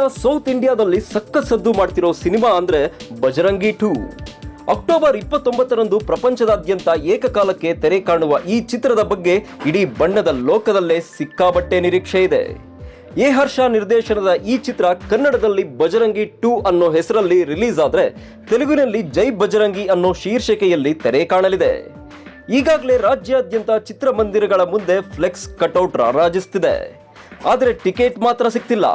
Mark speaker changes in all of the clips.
Speaker 1: ಈಗ ಸೌತ್ ಇಂಡಿಯಾದಲ್ಲಿ ಸದ್ದು ಮಾಡ್ತಿರೋ ಸಿನಿಮಾ ಅಂದ್ರೆ ಬಜರಂಗಿ 2. ಅಕ್ಟೋಬರ್ 29ರಂದು ಪ್ರಪಂಚದಾದ್ಯಂತ ಏಕಕಾಲಕ್ಕೆ ತೆರೆ ಕಾಣುವ ಈ ಚಿತ್ರದ ಬಗ್ಗೆ ಇಡೀ ಬಣ್ಣದ ಲೋಕದಲ್ಲೇ ಸಿಕ್ಕಾಬಟ್ಟೆ ನಿರೀಕ್ಷೆ ಇದೆ. ಎ ಹರ್ಷ ನಿರ್ದೇಶನದ ಈ ಚಿತ್ರ ಕನ್ನಡದಲ್ಲಿ ಬಜರಂಗಿ 2 ಅನ್ನೋ ಹೆಸರಲ್ಲಿ ರಿಲೀಸ್ ಆದ್ರೆ ತೆಲುಗಿನಲ್ಲಿ ಜೈ ಬಜರಂಗಿ ಅನ್ನೋ ಶೀರ್ಷಿಕೆಯಲ್ಲಿ ತೆರೆ ಕಾಣಲಿದೆ. ಈಗಾಗಲೇ ರಾಜ್ಯಾದ್ಯಂತ ಚಿತ್ರಮಂದಿರಗಳ ಮುಂದೆ ಫ್ಲೆಕ್ಸ್ ಕಟೌಟ್ ರಾರಾಜಿಸುತ್ತಿದೆ. ಆದರೆ ಟಿಕೆಟ್ ಮಾತ್ರ ಸಿಗ್ತಿಲ್ಲ.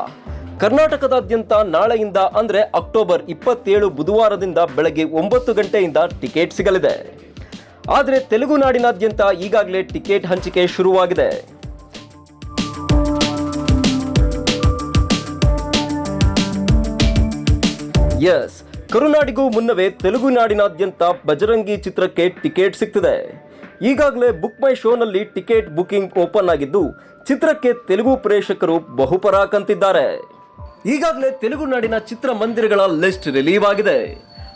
Speaker 1: ಕರ್ನಾಟಕದಾದ್ಯಂತ ನಾಳೆಯಿಂದ ಅಂದ್ರೆ ಅಕ್ಟೋಬರ್ 27 ಬುಧವಾರದಿಂದ ಬೆಳಗ್ಗೆ 9 ಗಂಟೆಯಿಂದ ಟಿಕೆಟ್ ಸಿಗಲಿದೆ. ಆದರೆ ತೆಲುಗು ನಾಡಿನಾದ್ಯಂತ ಈಗಾಗಲೇ ಟಿಕೆಟ್ ಹಂಚಿಕೆ ಶುರುವಾಗಿದೆ. ಎಸ್, ಕರುನಾಡಿಗೂ ಮುನ್ನವೇ ತೆಲುಗು ನಾಡಿನಾದ್ಯಂತ ಬಜರಂಗಿ ಚಿತ್ರಕ್ಕೆ ಟಿಕೆಟ್ ಸಿಗ್ತಿದೆ. ಈಗಾಗಲೇ ಬುಕ್ ಮೈ ಶೋನಲ್ಲಿ ಟಿಕೆಟ್ ಬುಕಿಂಗ್ ಓಪನ್ ಆಗಿದ್ದು ಚಿತ್ರಕ್ಕೆ ತೆಲುಗು ಪ್ರೇಕ್ಷಕರು ಬಹುಪರಾಕ್ ಅಂತಿದ್ದಾರೆ. ಈಗಾಗಲೇ ತೆಲುಗು ನಾಡಿನ ಚಿತ್ರಮಂದಿರಗಳ ಲಿಸ್ಟ್ ರಿಲೀವ್ ಆಗಿದೆ.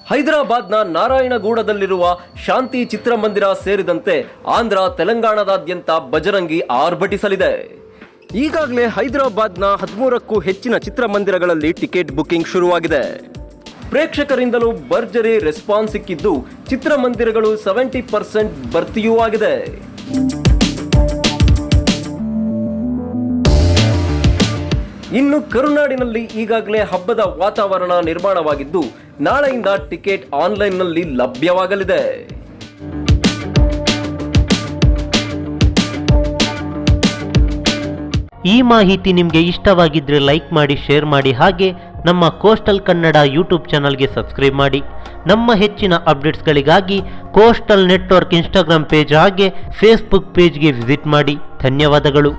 Speaker 1: ಹೈದರಾಬಾದ್ನ ನಾರಾಯಣಗೂಡದಲ್ಲಿರುವ ಶಾಂತಿ ಚಿತ್ರಮಂದಿರ ಸೇರಿದಂತೆ ಆಂಧ್ರ, ತೆಲಂಗಾಣದಾದ್ಯಂತ ಬಜರಂಗಿ ಆರ್ಭಟಿಸಲಿದೆ. ಈಗಾಗಲೇ ಹೈದರಾಬಾದ್ನ 13ಕ್ಕೂ ಹೆಚ್ಚಿನ ಚಿತ್ರಮಂದಿರಗಳಲ್ಲಿ ಟಿಕೆಟ್ ಬುಕಿಂಗ್ ಶುರುವಾಗಿದೆ. ಪ್ರೇಕ್ಷಕರಿಂದಲೂ ಭರ್ಜರಿ ರೆಸ್ಪಾನ್ಸ್ ಸಿಕ್ಕಿದ್ದು ಚಿತ್ರಮಂದಿರಗಳು 70% ಭರ್ತಿಯೂ ಆಗಿದೆ. ಇನ್ನು ಕರುನಾಡಿನಲ್ಲಿ ಈಗಾಗಲೇ ಹಬ್ಬದ ವಾತಾವರಣ ನಿರ್ಮಾಣವಾಗಿದ್ದು ನಾಳೆಯಿಂದ ಟಿಕೆಟ್ ಆನ್ಲೈನ್ನಲ್ಲಿ ಲಭ್ಯವಾಗಲಿದೆ.
Speaker 2: ಈ ಮಾಹಿತಿ ನಿಮಗೆ ಇಷ್ಟವಾಗಿದ್ದರೆ ಲೈಕ್ ಮಾಡಿ, ಶೇರ್ ಮಾಡಿ, ಹಾಗೆ ನಮ್ಮ ಕೋಸ್ಟಲ್ ಕನ್ನಡ ಯೂಟ್ಯೂಬ್ ಚಾನಲ್ಗೆ ಸಬ್ಸ್ಕ್ರೈಬ್ ಮಾಡಿ. ನಮ್ಮ ಹೆಚ್ಚಿನ ಅಪ್ಡೇಟ್ಸ್ಗಳಿಗಾಗಿ ಕೋಸ್ಟಲ್ ನೆಟ್ವರ್ಕ್ ಇನ್ಸ್ಟಾಗ್ರಾಮ್ ಪೇಜ್ ಹಾಗೆ ಫೇಸ್ಬುಕ್ ಪೇಜ್ಗೆ ವಿಸಿಟ್ ಮಾಡಿ. ಧನ್ಯವಾದಗಳು.